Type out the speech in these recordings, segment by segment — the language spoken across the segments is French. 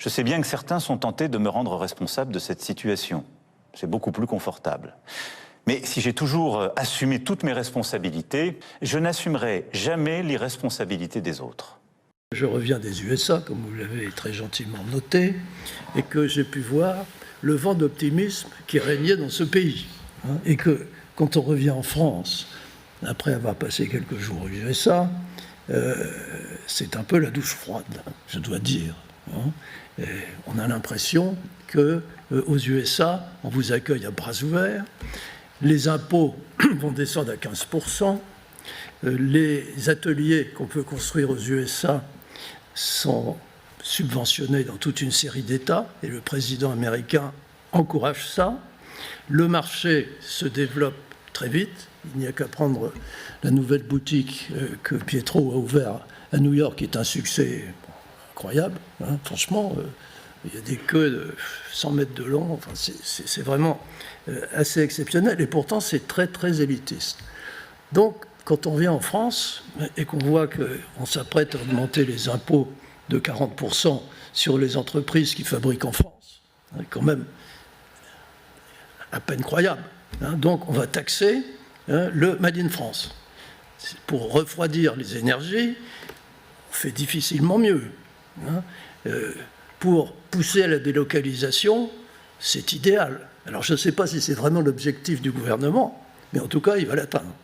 Je sais bien que certains sont tentés de me rendre responsable de cette situation. C'est beaucoup plus confortable. Mais si j'ai toujours assumé toutes mes responsabilités, je n'assumerai jamais l'irresponsabilité des autres. Je reviens des USA, comme vous l'avez très gentiment noté, et que j'ai pu voir le vent d'optimisme qui régnait dans ce pays. Et que quand on revient en France, après avoir passé quelques jours aux USA, c'est un peu la douche froide, je dois dire. Et on a l'impression qu'aux USA, on vous accueille à bras ouverts, les impôts vont descendre à 15%, les ateliers qu'on peut construire aux USA sont subventionnés dans toute une série d'États, et le président américain encourage ça. Le marché se développe très vite. Il n'y a qu'à prendre la nouvelle boutique que Pietro a ouverte à New York, qui est un succès incroyable. Franchement, il y a des queues de 100 mètres de long. Enfin, c'est vraiment assez exceptionnel. Et pourtant, c'est très, très élitiste. Donc, quand on vient en France et qu'on voit qu'on s'apprête à augmenter les impôts de 40% sur les entreprises qui fabriquent en France, c'est quand même à peine croyable. Donc, on va taxer le Made in France. Pour refroidir les énergies, on fait difficilement mieux. Pour pousser à la délocalisation, c'est idéal. Alors, je ne sais pas si c'est vraiment l'objectif du gouvernement, mais en tout cas, il va l'atteindre.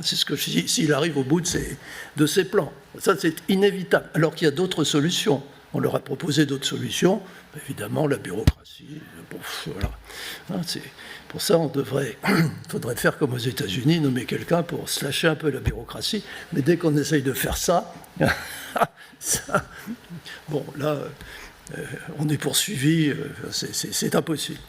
C'est ce que je dis, s'il arrive au bout de ses plans. Ça, c'est inévitable. Alors qu'il y a d'autres solutions. On leur a proposé d'autres solutions. Évidemment, la bureaucratie. Bon, voilà. Pour ça, il faudrait faire comme aux États-Unis, nommer quelqu'un pour slasher un peu la bureaucratie. Mais dès qu'on essaye de faire ça, bon, là, on est poursuivi. C'est impossible.